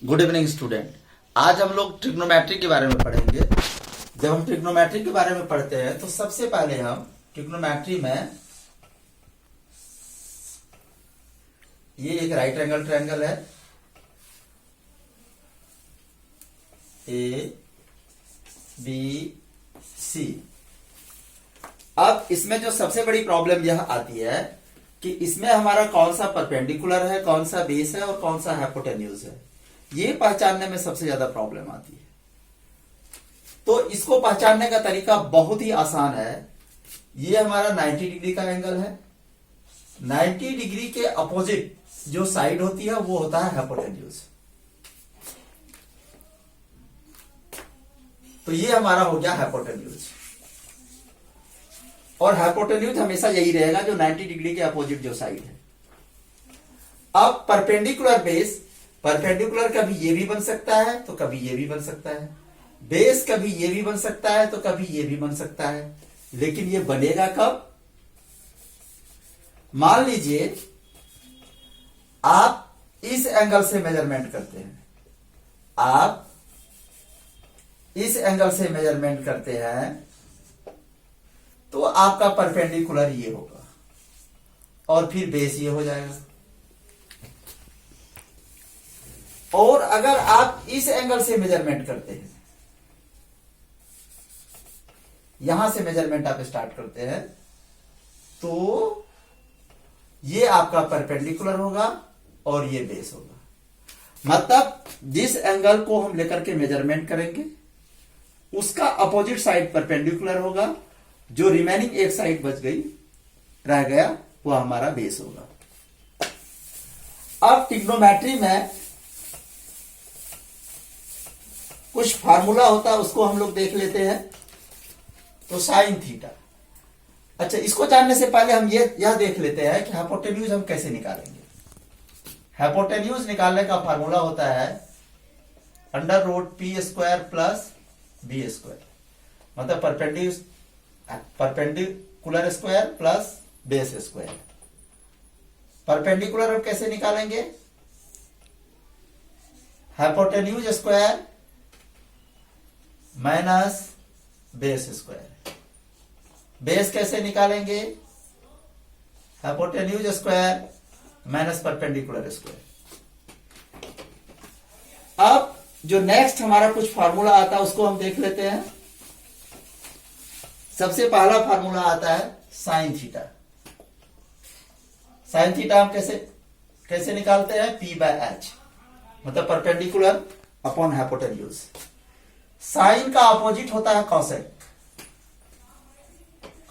Good evening student. आज हम लोग ट्रिग्नोमेट्री के बारे में पढ़ेंगे। जब हम ट्रिग्नोमेट्री के बारे में पढ़ते हैं तो सबसे पहले हम ट्रिग्नोमेट्री में ये एक राइट एंगल ट्रायंगल है ए बी सी। अब इसमें जो सबसे बड़ी प्रॉब्लम यह आती है कि इसमें हमारा कौन सा परपेंडिकुलर है, कौन सा बेस है और कौन सा हाइपोटेन्यूज है, ये पहचानने में सबसे ज्यादा प्रॉब्लम आती है। तो इसको पहचानने का तरीका बहुत ही आसान है। ये हमारा 90 डिग्री का एंगल है। 90 डिग्री के अपोजिट जो साइड होती है वो होता है हाइपोटेन्यूज। तो ये हमारा हो गया हाइपोटेन्यूज, और हाइपोटेन्यूज हमेशा यही रहेगा जो 90 डिग्री के अपोजिट जो साइड है। अब परपेंडिकुलर बेस, परपेंडिकुलर कभी ये भी बन सकता है तो कभी ये भी बन सकता है, बेस कभी ये भी बन सकता है तो कभी ये भी बन सकता है। लेकिन ये बनेगा कब? मान लीजिए आप इस एंगल से मेजरमेंट करते हैं, आप इस एंगल से मेजरमेंट करते हैं तो आपका परपेंडिकुलर ये होगा और फिर बेस ये हो जाएगा। और अगर आप इस एंगल से मेजरमेंट करते हैं, यहां से मेजरमेंट आप स्टार्ट करते हैं, तो ये आपका परपेंडिकुलर होगा और ये बेस होगा। मतलब जिस एंगल को हम लेकर के मेजरमेंट करेंगे उसका अपोजिट साइड परपेंडिकुलर होगा, जो रिमेनिंग एक साइड बच गई, रह गया, वो हमारा बेस होगा। अब ट्रिग्नोमेट्री में कुछ फार्मूला होता है, उसको हम लोग देख लेते हैं। तो साइन थीटा। अच्छा, इसको जानने से पहले हम यह देख लेते हैं कि हाइपोटेन्यूज हम कैसे निकालेंगे। हाइपोटेन्यूज निकालने का फार्मूला होता है √p² प्लस b², मतलब perpendicular square plus base square. Perpendicular हम कैसे निकालेंगे? Hypotenuse square minus base square. Base कैसे निकालेंगे? Hypotenuse square minus perpendicular square. अब जो नेक्स्ट हमारा कुछ फार्मूला आता है उसको हम देख लेते हैं। सबसे पहला फार्मूला आता है साइन थीटा। साइन थीटा हम कैसे निकालते हैं? p/h, मतलब परपेंडिकुलर अपॉन हाइपोटेन्यूज। साइन का अपोजिट होता है कॉसेक,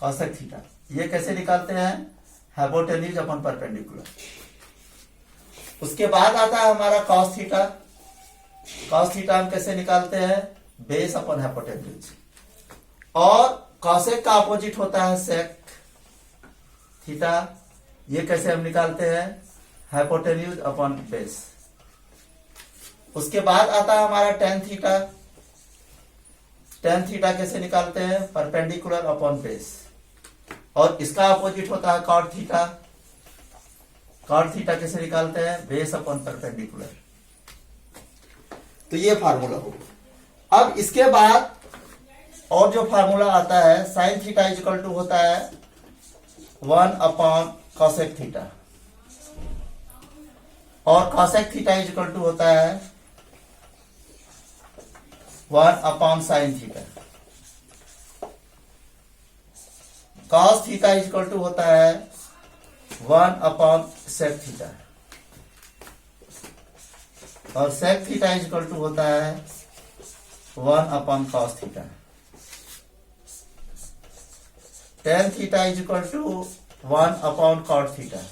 कॉसेक थीटा। ये कैसे निकालते हैं? Hypotenuse upon perpendicular. उसके बाद आता है हमारा कॉस थीटा। कॉस थीटा हम कैसे निकालते हैं? Base upon hypotenuse. और कॉसेक का अपोजिट होता है सेक थीटा। ये कैसे हम निकालते हैं? Hypotenuse upon base. उसके बाद आता है हमारा टेन थीटा। टेन थीटा कैसे निकालते हैं? Perpendicular upon base. और इसका अपोजिट होता है कॉट थीटा। कॉट थीटा कैसे निकालते हैं? Base upon perpendicular. तो ये फार्मूला होगा। अब इसके बाद और जो फार्मूला आता है, साइन थीटा इक्वल टू होता है 1 अपॉन कॉसेक थीटा, और कॉसेक थीटा इक्वल टू होता है 1 upon sine theta. Cos theta equal to होता है 1 अपॉन सेक थीटा, और सेक थीटा इक्वल टू होता है 1 upon cos theta. Tan theta equal to 1 upon cot theta,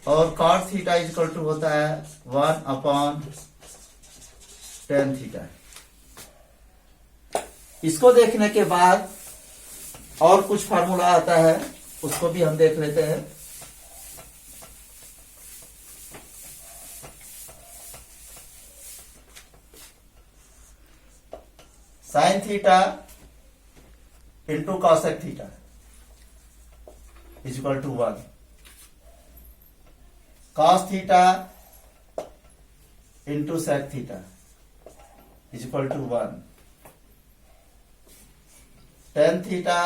और cot theta equal to होता है 1 अपॉन टेन थीटा। इसको देखने के बाद और कुछ फार्मूला आता है, उसको भी हम देख लेते हैं। Sine theta into cosec theta equal to 1। Cos theta into sec theta is equal to 1, tan theta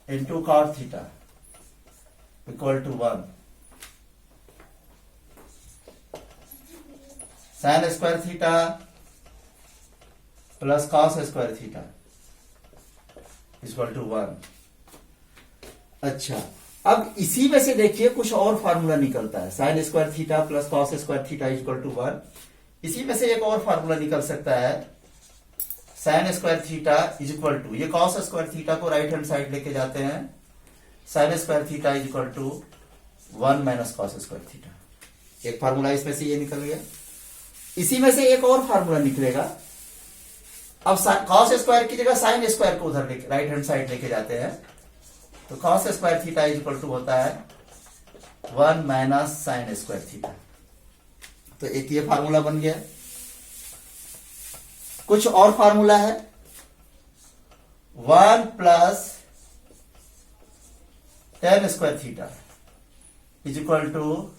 into cot theta equal to 1, sine square theta plus cos square theta equal to 1। अच्छा, अब इसी में से देखिए कुछ और formula निकलता है, sine square theta plus cos square theta equal to 1। इसी में से एक और फार्मूला निकल सकता है, sine square theta is equal to, ये कॉस स्क्वायर थीटा को राइट हैंड साइड लेके जाते हैं, sine square theta is equal to 1 minus cos square theta. एक फार्मूला इसमें से ये निकल गया। इसी में से एक और फार्मूला निकलेगा, अब कॉस स्क्वायर की जगह साइन स्क्वायर को उधर राइट हैंड साइड लेके जाते हैं, तो cos square theta is equal to होता है 1 माइनस साइन स्क्वायर थीटा। तो एक ये फार्मूला बन गया। कुछ और फार्मूला है, 1 plus tan square theta is equal to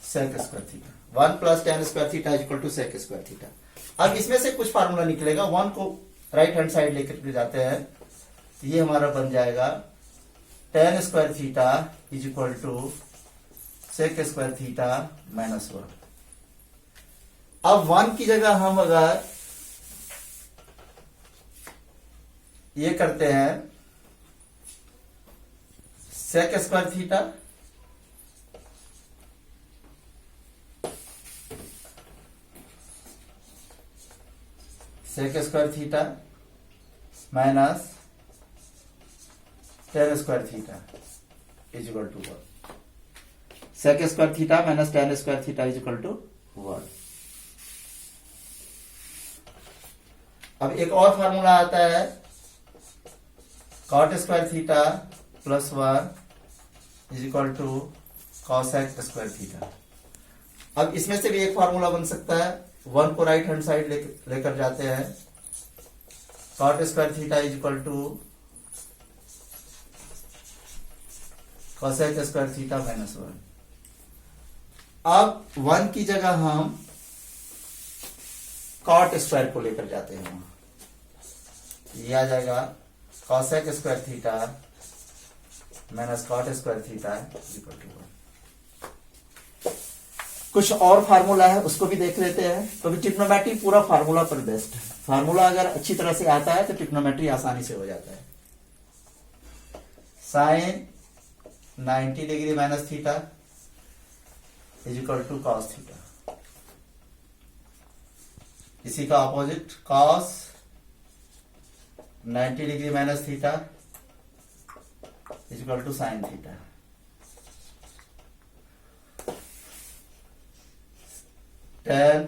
sec square theta, 1 plus tan square theta is equal to sec square theta. अब इसमें से कुछ फार्मूला निकलेगा, 1 को राइट हैंड साइड लेकर जाते हैं, तो ये हमारा बन जाएगा tan square theta is equal to sec square theta minus 1। अब 1 की जगह हम अगर ये करते हैं sec square theta sec square theta minus tan square theta is equal to 1, sec square theta minus tan square theta is equal to 1। अब एक और फार्मूला आता है, cot square theta plus 1 is equal to cosec square theta. अब इसमें से भी एक फार्मूला बन सकता है, 1 को राइट हैंड साइड लेकर जाते हैं, cot square theta is equal to cosec square theta minus 1। अब 1 की जगह हम कॉट स्क्वायर को लेकर जाते हैं, वहां ये आ जाएगा cosec square theta minus cot square theta equal to 1। कुछ और फार्मूला है, उसको भी देख लेते हैं। तो ट्रिग्नोमेट्री पूरा फार्मूला पर बेस्ड है। फार्मूला अगर अच्छी तरह से आता है तो ट्रिग्नोमेट्री आसानी से हो जाता है। Sine 90 degree minus theta is equal to cos theta, इसी का opposite cos 90 degree minus theta is equal to sine theta. Tan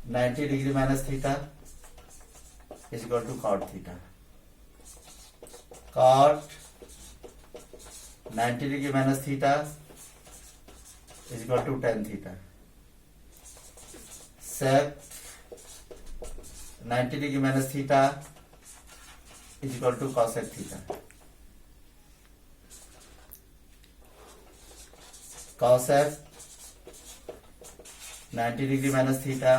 90 degree minus theta is equal to cot theta, cot 90 degree minus theta is equal to tan theta, sec 90 degree minus theta is equal to cosec theta, cosec 90 degree minus theta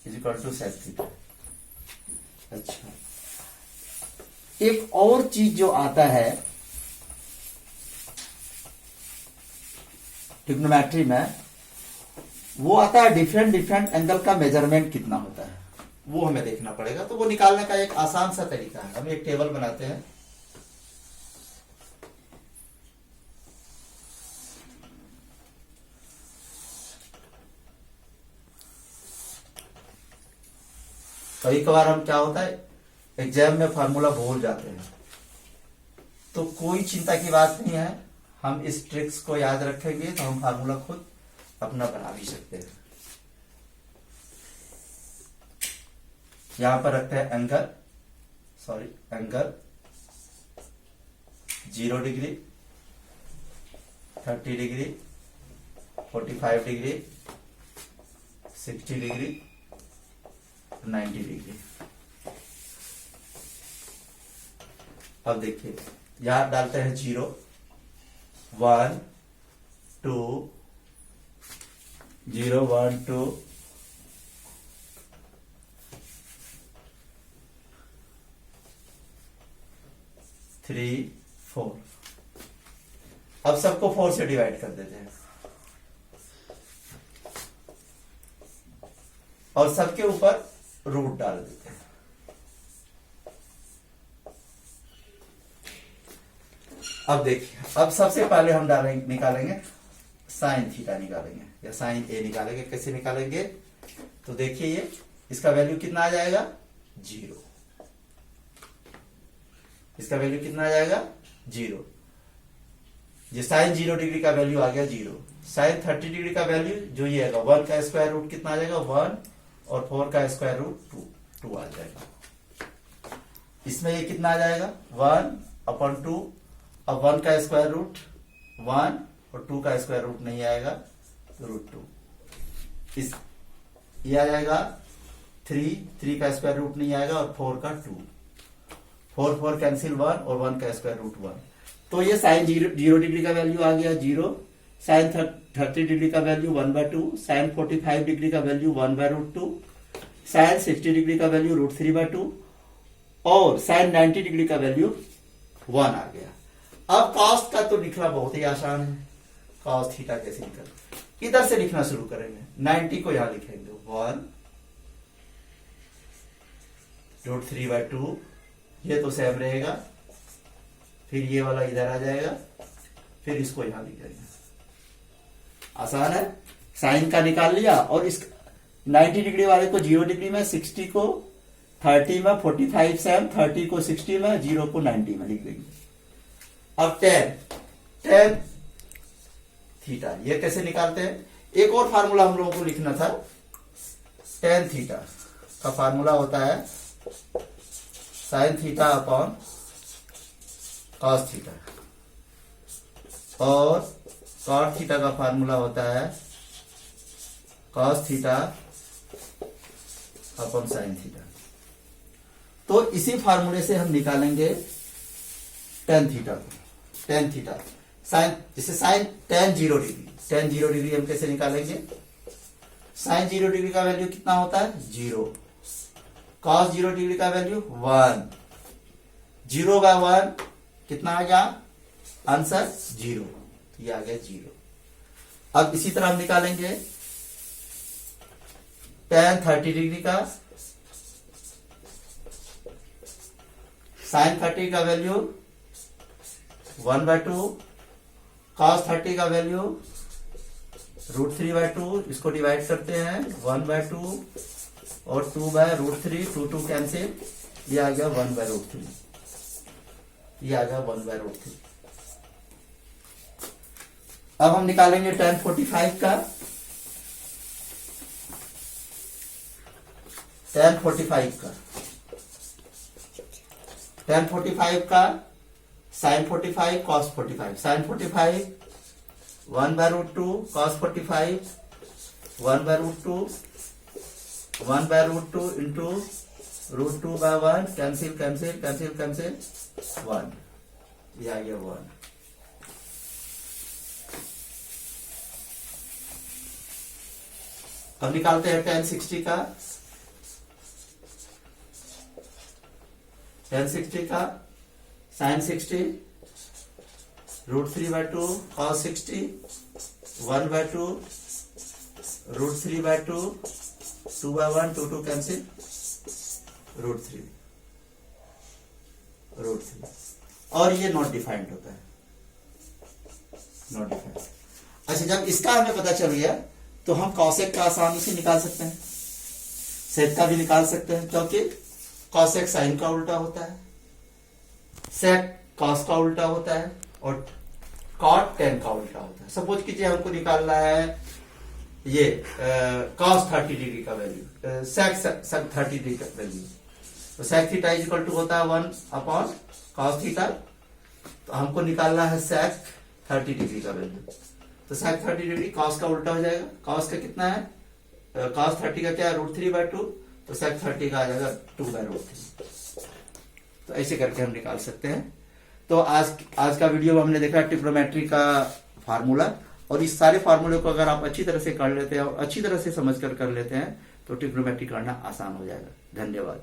is equal to sec theta. अच्छा, एक और चीज जो आता है trigonometry में, वो आता है डिफरेंट एंगल का मेजरमेंट कितना होता है, वो हमें देखना पड़ेगा। तो वो निकालने का एक आसान सा तरीका है, हम एक टेबल बनाते हैं। कई कबार हम क्या होता है एग्जाम में फार्मूला भूल जाते हैं, तो कोई चिंता की बात नहीं है, हम इस ट्रिक्स को याद रखेंगे तो हम फार्मूला खुद अपना बना भी सकते हैं। यहां पर रखते हैं angle 0 degree, 30 degree, 45 degree, 60 degree, 90 degree. अब देखिए यहां डालते हैं 0, 1, 2 0 1 2 3 4। अब सबको 4 से डिवाइड कर देते हैं और सबके ऊपर रूट डाल देते हैं। अब देखिए, अब सबसे पहले हम निकालेंगे साइन थीटा निकालेंगे या साइन ए निकालेंगे। कैसे निकालेंगे? तो देखिए ये इसका वैल्यू कितना आ जाएगा? 0। इसका वैल्यू कितना आ जाएगा? 0। ये साइन 0 डिग्री का वैल्यू आ गया 0। साइन 30 डिग्री का वैल्यू जो ये आएगा 1 का स्क्वायर रूट कितना आ जाएगा? 1 और 4 का स्क्वायर रूट 2 आ जाएगा। इसमें ये कितना आ जाएगा? 1/2। अब 1 का स्क्वायर रूट 1 और 2 का स्क्वायर रूट नहीं आएगा तो √2। इस ये आ जाएगा 3 का स्क्वायर रूट नहीं आएगा और 4 का 2। 4 कैंसिल 1 और 1 का स्क्वायर रूट 1। तो ये साइन 0 डिग्री का वैल्यू आ गया 0। साइन 30 डिग्री का वैल्यू 1/2। साइन 45 डिग्री का वैल्यू 1/√2। साइन 60 डिग्री का वैल्यू √3/2 और साइन 90 डिग्री का वैल्यू 1 आ गया। अब कॉस का तो लिखना बहुत ही आसान है। कॉस थीटा कैसे निकल, इधर से लिखना शुरू करेंगे। 90 को यहां लिखेंगे 1 √3/2, ये तो सेम रहेगा। फिर ये वाला इधर आ जाएगा, फिर इसको यहां लिखेंगे। आसान है। साइन का निकाल लिया और इस 90 डिग्री वाले को 0 डिग्री में, 60 को 30 में, 45 सेम, 30 को 60 में, 0 को 90 में लिख देंगे। अब tan थीटा ये कैसे निकालते हैं? एक और फार्मूला हम लोगों को लिखना था। tan थीटा का फार्मूला होता है sine theta upon cos theta और कॉट थीटा का फार्मूला होता है cos theta upon sine theta. तो इसी फार्मूले से हम निकालेंगे tan थीटा को। tan थीटा साइन, जैसे sine tan 0 degree, tan 0 degree हम कैसे निकालेंगे? साइन 0 डिग्री का वैल्यू कितना होता है? 0। कॉस 0 डिग्री का वैल्यू 1। 0/1 कितना आ गया? आंसर 0। तो ये आ गया 0। अब इसी तरह हम निकालेंगे tan 30 डिग्री का। साइन 30 का वैल्यू 1/2। कॉस 30 का वैल्यू √3/2। इसको डिवाइड करते हैं 1/2 और 2/√3। 2 कैंसिल, ये आ गया 1/√3। ये आ गया 1/√3। अब हम निकालेंगे tan 45 का। tan 45 का tan 45 का sine 45 cos 45। Sine 45 1/√2, cos 45 1/√2, 1/√2 into √2/1 cancel cancel cancel cancel 1। ये आ गया 1। अब निकालते हैं tan 60 का। tan 60 का साइन 60 √3/2, cos 60 1/2 √3/2, 2/1 2 कैंसिल √3 और ये नॉट डिफाइंड होता है। Not defined. अच्छा, जब इसका हमें पता चल गया तो हम कॉसेक का आसानी से निकाल सकते हैं, सेक का भी निकाल सकते हैं, क्योंकि कॉसेक साइन का उल्टा होता है, सेक कॉस का उल्टा होता है और कॉट टेन का उल्टा होता है। सपोज कीजिए हमको निकालना है ये कॉस 30 डिग्री का वैल्यू, सेक 30 डिग्री का वैल्यू, तो sec theta is equal to होता है 1 कॉस थीटा। तो हमको निकालना है सेक 30 डिग्री का वैल्यू, तो सेक 30 डिग्री कॉस का उल्टा हो जाएगा। कॉस का कितना है? कॉस 30 का क्या है? √3/2, तो सेक 30 का आ जाएगा 2/√3। तो ऐसे करके हम निकाल सकते हैं। तो आज का वीडियो में हमने देखा ट्रिग्नोमेट्री का फार्मूला। और इस सारे फॉर्मूले को अगर आप अच्छी तरह से कर लेते हैं और अच्छी तरह से समझ कर लेते हैं तो ट्रिग्नोमेट्री करना आसान हो जाएगा। धन्यवाद।